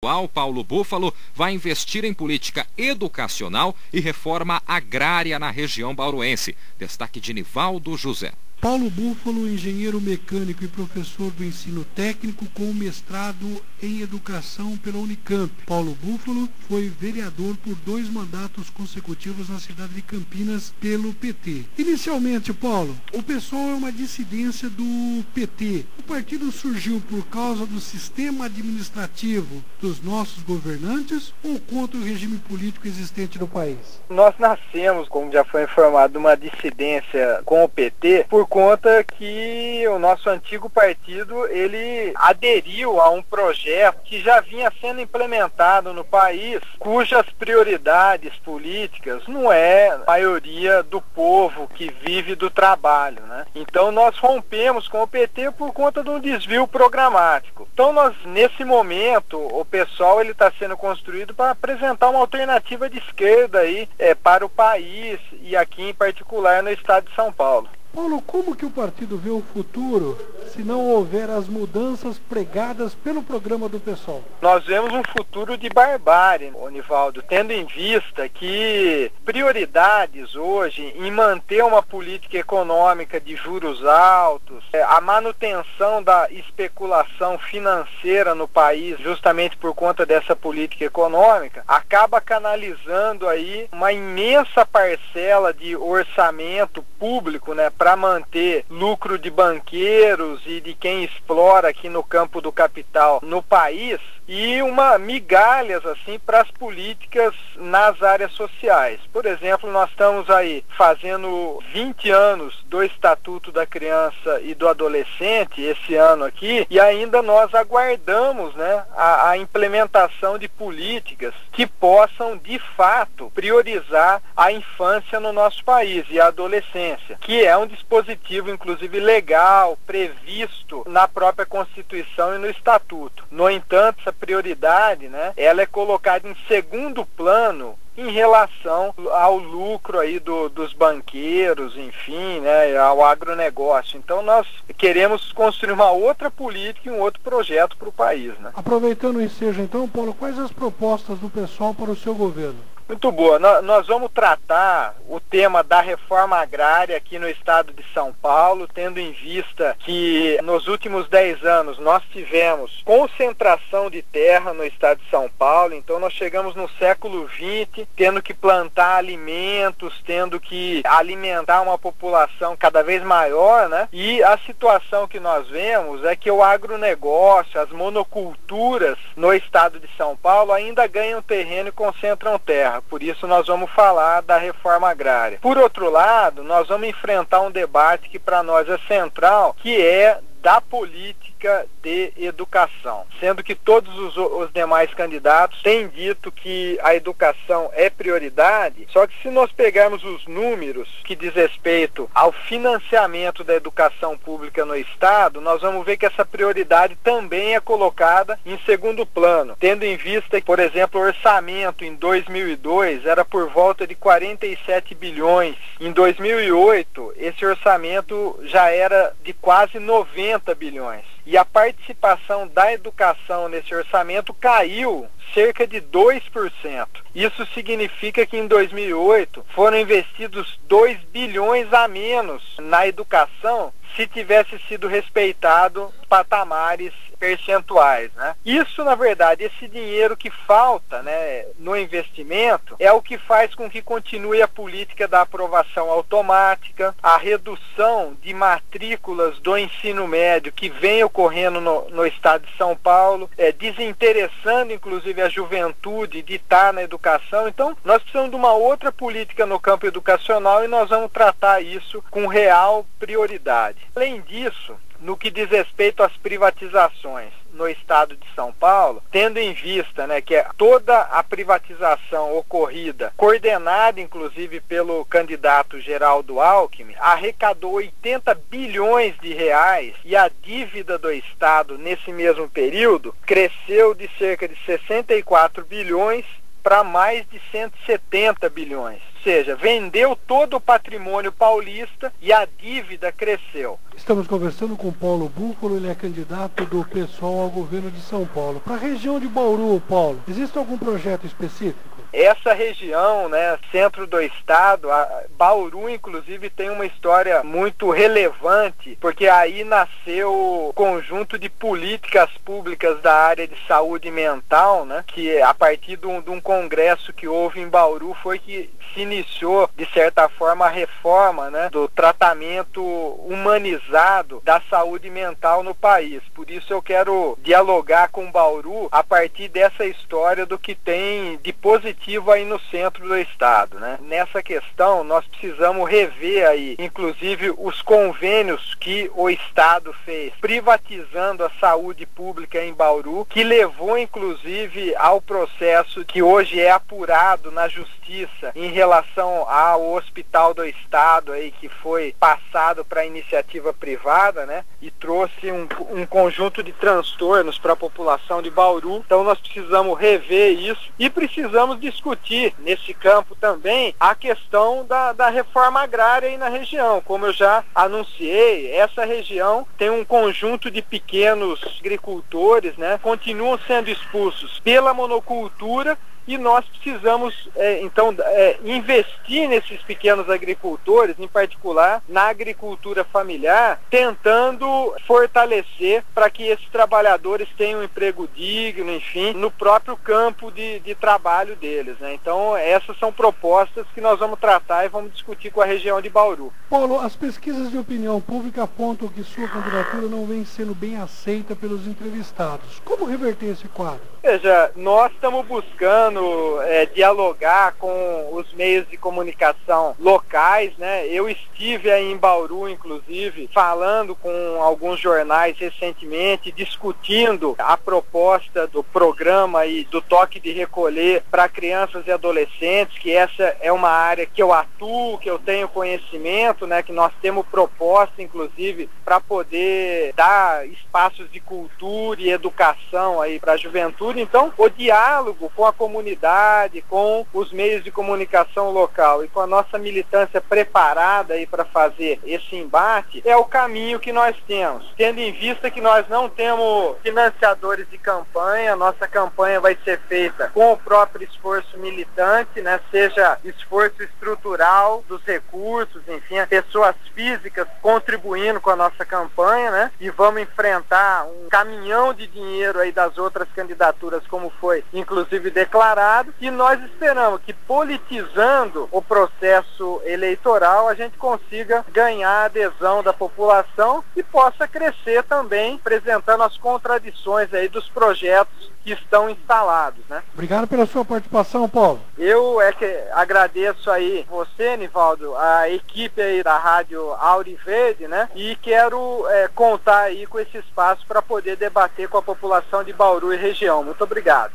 Paulo Búfalo vai investir em política educacional e reforma agrária na região bauruense. Destaque de Nivaldo José. Paulo Búfalo, engenheiro mecânico e professor do ensino técnico com mestrado em educação pela Unicamp. Paulo Búfalo foi vereador por 2 mandatos consecutivos na cidade de Campinas pelo PT. Inicialmente, Paulo, o PSOL é uma dissidência do PT. O partido surgiu por causa do sistema administrativo dos nossos governantes ou contra o regime político existente no país? Nós nascemos, como já foi informado, uma dissidência com o PT por conta que o nosso antigo partido ele aderiu a um projeto que já vinha sendo implementado no país, cujas prioridades políticas não é a maioria do povo que vive do trabalho, né? Então nós rompemos com o PT por conta de um desvio programático. Então nós, nesse momento, o PSOL ele está sendo construído para apresentar uma alternativa de esquerda aí, para o país e aqui em particular no estado de São Paulo. Paulo, como que o partido vê o futuro se não houver as mudanças pregadas pelo programa do PSOL? Nós vemos um futuro de barbárie, Nivaldo, tendo em vista que prioridades hoje em manter uma política econômica de juros altos, a manutenção da especulação financeira no país, justamente por conta dessa política econômica, acaba canalizando aí uma imensa parcela de orçamento público, né, para manter lucro de banqueiros e de quem explora aqui no campo do capital no país, e uma migalhas assim para as políticas nas áreas sociais. Por exemplo, nós estamos aí fazendo 20 anos do Estatuto da Criança e do Adolescente esse ano aqui, e ainda nós aguardamos, né, a implementação de políticas que possam de fato priorizar a infância no nosso país e a adolescência, que é um dispositivo inclusive legal previsto na própria Constituição e no Estatuto. No entanto, essa prioridade, né, ela é colocada em segundo plano em relação ao lucro aí dos banqueiros, enfim, né, ao agronegócio. Então nós queremos construir uma outra política e um outro projeto para o país, né? Aproveitando o ensejo então, Paulo, quais as propostas do PSOL para o seu governo? Muito boa. Nós vamos tratar o tema da reforma agrária aqui no estado de São Paulo, tendo em vista que nos últimos 10 anos nós tivemos concentração de terra no estado de São Paulo. Então nós chegamos no século XX tendo que plantar alimentos, tendo que alimentar uma população cada vez maior, né? E a situação que nós vemos é que o agronegócio, as monoculturas no estado de São Paulo ainda ganham terreno e concentram terra. Por isso nós vamos falar da reforma agrária. Por outro lado, nós vamos enfrentar um debate que para nós é central, que é da política de educação, sendo que todos os demais candidatos têm dito que a educação é prioridade, só que se nós pegarmos os números que diz respeito ao financiamento da educação pública no estado, nós vamos ver que essa prioridade também é colocada em segundo plano, tendo em vista que, por exemplo, o orçamento em 2002 era por volta de 47 bilhões. Em 2008, esse orçamento já era de quase 90 bilhões. E a participação da educação nesse orçamento caiu cerca de 2%. Isso significa que em 2008 foram investidos 2 bilhões a menos na educação se tivesse sido respeitado patamares percentuais, né? Isso, na verdade, esse dinheiro que falta, né, no investimento é o que faz com que continue a política da aprovação automática, a redução de matrículas do ensino médio que vem ocorrendo no estado de São Paulo, desinteressando inclusive a juventude de estar na educação. Então, nós precisamos de uma outra política no campo educacional e nós vamos tratar isso com real prioridade. Além disso, no que diz respeito às privatizações no estado de São Paulo, tendo em vista, né, que toda a privatização ocorrida, coordenada inclusive pelo candidato Geraldo Alckmin, arrecadou 80 bilhões de reais e a dívida do estado nesse mesmo período cresceu de cerca de 64 bilhões para mais de 170 bilhões. seja, vendeu todo o patrimônio paulista e a dívida cresceu. Estamos conversando com Paulo Búfalo, ele é candidato do PSOL ao governo de São Paulo. Para a região de Bauru, Paulo, existe algum projeto específico? Essa região, né, centro do estado, Bauru inclusive tem uma história muito relevante, porque aí nasceu o conjunto de políticas públicas da área de saúde mental, né, que a partir de um congresso que houve em Bauru foi que se iniciou, de certa forma, a reforma, né, do tratamento humanizado da saúde mental no país. Por isso eu quero dialogar com Bauru a partir dessa história do que tem de positivo aí no centro do estado, né? Nessa questão nós precisamos rever aí, inclusive os convênios que o estado fez, privatizando a saúde pública em Bauru, que levou inclusive ao processo que hoje é apurado na justiça em relação ao hospital do estado aí, que foi passado para a iniciativa privada, né? E trouxe um conjunto de transtornos para a população de Bauru. Então nós precisamos rever isso e precisamos discutir nesse campo também a questão da reforma agrária aí na região. Como eu já anunciei, essa região tem um conjunto de pequenos agricultores, né? Continuam sendo expulsos pela monocultura. E nós precisamos, investir nesses pequenos agricultores, em particular na agricultura familiar, tentando fortalecer para que esses trabalhadores tenham um emprego digno, enfim, no próprio campo de trabalho deles, né? Então, essas são propostas que nós vamos tratar e vamos discutir com a região de Bauru. Paulo, as pesquisas de opinião pública apontam que sua candidatura não vem sendo bem aceita pelos entrevistados. Como reverter esse quadro? Veja, nós estamos buscando dialogar com os meios de comunicação locais, né? Eu estive aí em Bauru, inclusive, falando com alguns jornais recentemente, discutindo a proposta do programa aí do toque de recolher para crianças e adolescentes, que essa é uma área que eu atuo, que eu tenho conhecimento, né? Que nós temos proposta, inclusive, para poder dar espaços de cultura e educação aí para a juventude. Então, o diálogo com a comunidade, com os meios de comunicação local e com a nossa militância preparada aí para fazer esse embate é o caminho que nós temos. Tendo em vista que nós não temos financiadores de campanha, nossa campanha vai ser feita com o próprio esforço militante, né? Seja esforço estrutural dos recursos, enfim, pessoas físicas contribuindo com a nossa campanha, né? E vamos enfrentar um caminhão de dinheiro aí das outras candidaturas, como foi inclusive declarado, e nós esperamos que, politizando o processo eleitoral, a gente consiga ganhar a adesão da população e possa crescer também, apresentando as contradições aí dos projetos que estão instalados, né? Obrigado pela sua participação, Paulo. Eu que agradeço aí você, Nivaldo, a equipe aí da Rádio Auriverde, né? E quero contar aí com esse espaço para poder debater com a população de Bauru e região. Muito obrigado.